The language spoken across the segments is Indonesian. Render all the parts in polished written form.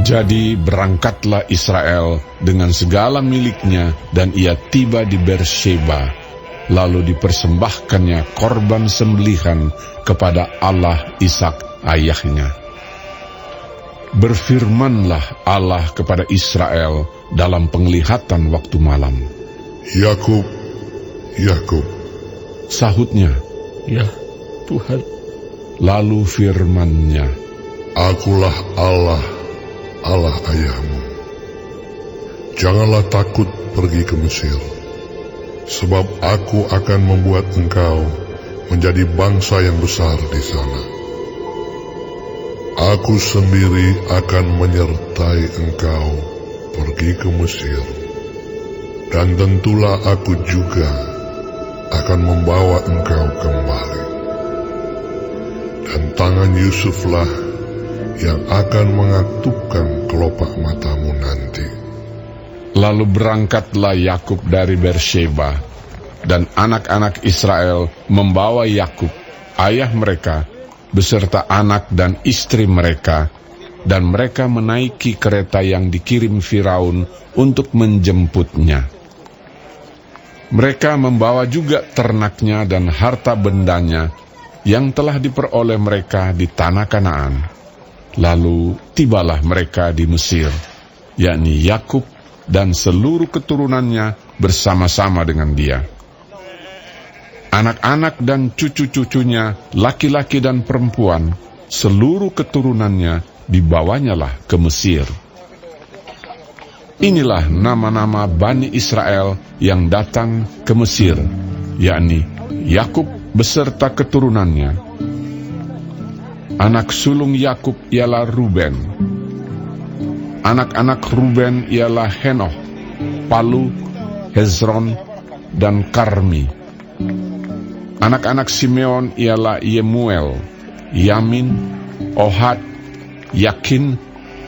Jadi berangkatlah Israel dengan segala miliknya, dan ia tiba di Beersheba. Lalu dipersembahkannya korban sembelihan kepada Allah Ishak ayahnya. Berfirmanlah Allah kepada Israel dalam penglihatan waktu malam. Yakub, Yakub. Sahutnya, Ya Tuhan. lalu firman-Nya, Akulah Allah, Allah ayahmu. Janganlah takut pergi ke Mesir, sebab aku akan membuat engkau menjadi bangsa yang besar di sana. Aku sendiri akan menyertai engkau pergi ke Mesir, dan tentulah aku juga akan membawa engkau kembali. Dan tangan Yusuflah yang akan mengatupkan kelopak matamu nanti. Lalu berangkatlah Yakub dari Beersheba, dan anak-anak Israel membawa Yakub, ayah mereka, beserta anak dan istri mereka, dan mereka menaiki kereta yang dikirim Firaun untuk menjemputnya. Mereka membawa juga ternaknya dan harta bendanya yang telah diperoleh mereka di tanah Kanaan. Lalu tibalah mereka di Mesir, yakni Yakub dan seluruh keturunannya bersama-sama dengan dia. Anak-anak dan cucu-cucunya, laki-laki dan perempuan, seluruh keturunannya dibawanyalah ke Mesir. Inilah nama-nama Bani Israel yang datang ke Mesir, yakni Yakub beserta keturunannya. Anak sulung Yakub ialah Ruben. Anak-anak Ruben ialah Henoh, Palu, Hezron, dan Karmi. Anak-anak Simeon ialah Yemuel, Yamin, Ohad, Yakin,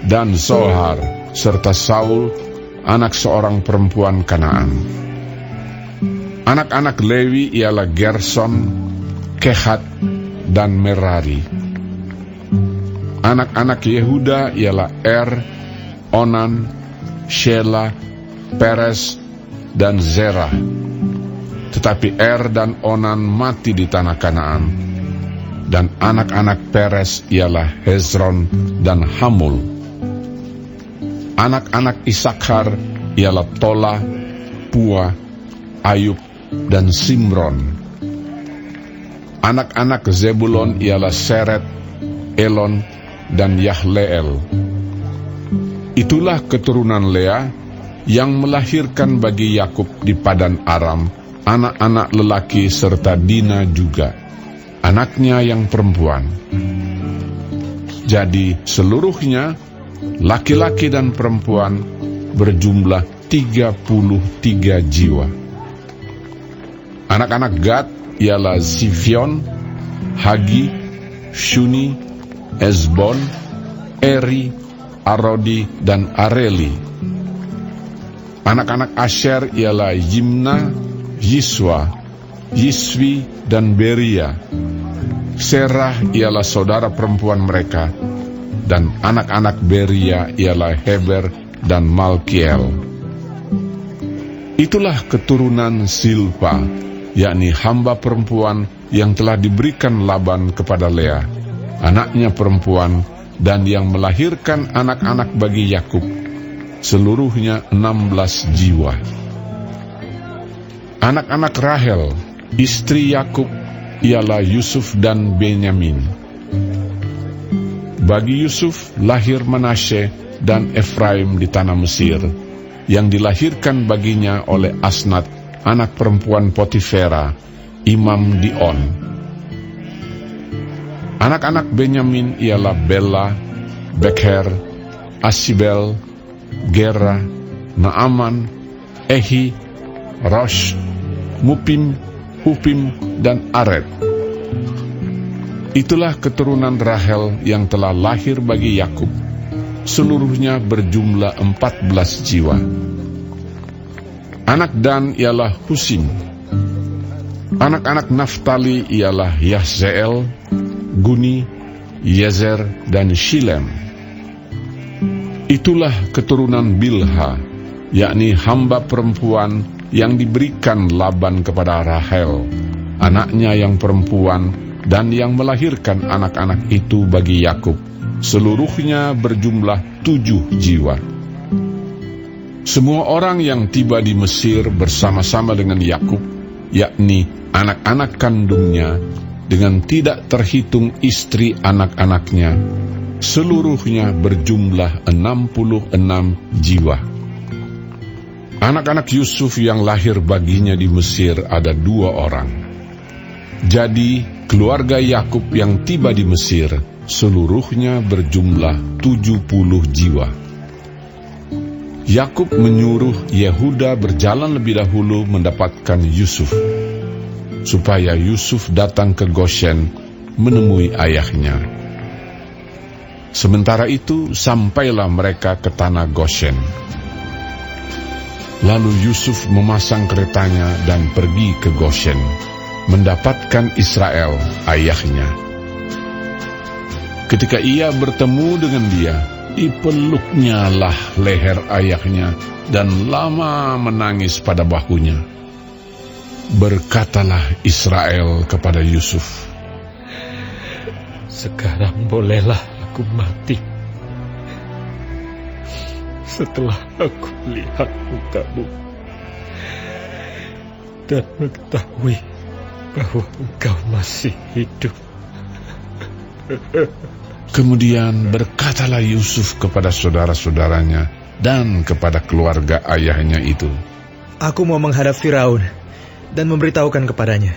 dan Zohar, serta Saul, anak seorang perempuan Kanaan. Anak-anak Lewi ialah Gerson, Kehat, dan Merari. Anak-anak Yehuda ialah Onan, Shela, Peres, dan Zerah. Tetapi dan Onan mati di tanah Kanaan. Dan anak-anak Peres ialah Hezron dan Hamul. Anak-anak Isakhar ialah Tola, Pua, Ayub, dan Simron. Anak-anak Zebulon ialah Seret, Elon, dan Yahleel. Itulah keturunan Lea yang melahirkan bagi Yakub di Padan Aram anak-anak lelaki serta Dina juga, anaknya yang perempuan. Jadi seluruhnya, laki-laki dan perempuan, berjumlah 33 jiwa. Anak-anak Gad ialah Zifion, Hagi, Shuni, Ezbon, Eri, Arodi, dan Areli. Anak-anak Asher ialah Yimna, Yiswa, Yiswi, dan Beria. Serah ialah saudara perempuan mereka, dan anak-anak Beria ialah Heber dan Malkiel. Itulah keturunan Silpa, yakni hamba perempuan yang telah diberikan Laban kepada Lea, anaknya perempuan, dan yang melahirkan anak-anak bagi Yakub, seluruhnya 16 jiwa. Anak-anak Rahel, istri Yakub, ialah Yusuf dan Benyamin. Bagi Yusuf lahir Manasye dan Efraim di tanah Mesir, yang dilahirkan baginya oleh Asnat, anak perempuan Potifera, imam di On. Anak-anak Benyamin ialah Bela, Bekher, Asibel, Gera, Naaman, Ehi, Rosh, Mupim, Hupim, dan Ared. Itulah keturunan Rahel yang telah lahir bagi Yakub, seluruhnya berjumlah 14 jiwa. Anak Dan ialah Husim. Anak-anak Naftali ialah Yahzeel, Guni, Yezer, dan Shilem. Itulah keturunan Bilha, yakni hamba perempuan yang diberikan Laban kepada Rahel, anaknya yang perempuan, dan yang melahirkan anak-anak itu bagi Yakub. Seluruhnya berjumlah 7 jiwa. Semua orang yang tiba di Mesir bersama-sama dengan Yakub, yakni anak-anak kandungnya, dengan tidak terhitung istri anak-anaknya, seluruhnya berjumlah 66 jiwa. Anak-anak Yusuf yang lahir baginya di Mesir ada 2 orang. Jadi keluarga Yakub yang tiba di Mesir seluruhnya berjumlah 70 jiwa. Yakub menyuruh Yehuda berjalan lebih dahulu mendapatkan Yusuf, supaya Yusuf datang ke Goshen menemui ayahnya. Sementara itu sampailah mereka ke tanah Goshen. Lalu Yusuf memasang keretanya dan pergi ke Goshen, mendapatkan Israel, ayahnya. Ketika ia bertemu dengan dia, dipeluknya lah leher ayahnya dan lama menangis pada bahunya. Berkatalah Israel kepada Yusuf, Sekarang bolehlah aku mati, setelah aku lihat mukamu dan mengetahui bahwa engkau masih hidup. Kemudian berkatalah Yusuf kepada saudara-saudaranya dan kepada keluarga ayahnya itu, Aku mau menghadap Firaun dan memberitahukan kepadanya,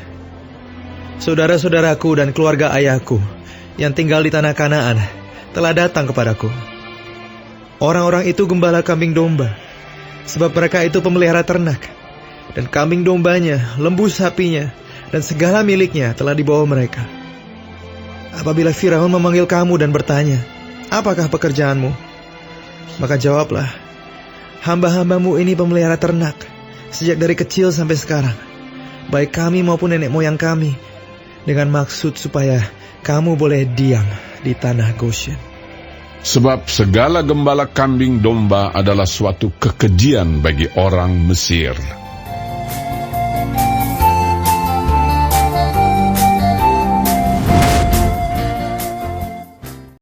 saudara-saudaraku dan keluarga ayahku yang tinggal di tanah Kanaan telah datang kepadaku. Orang-orang itu gembala kambing domba, sebab mereka itu pemelihara ternak, dan kambing dombanya, lembu sapinya, dan segala miliknya telah dibawa mereka. Apabila Firaun memanggil kamu dan bertanya, apakah pekerjaanmu? Maka jawablah, hamba-hambamu ini pemelihara ternak, sejak dari kecil sampai sekarang, baik kami maupun nenek moyang kami, dengan maksud supaya kamu boleh diam di tanah Goshen. sebab segala gembala kambing domba adalah suatu kekejian bagi orang Mesir.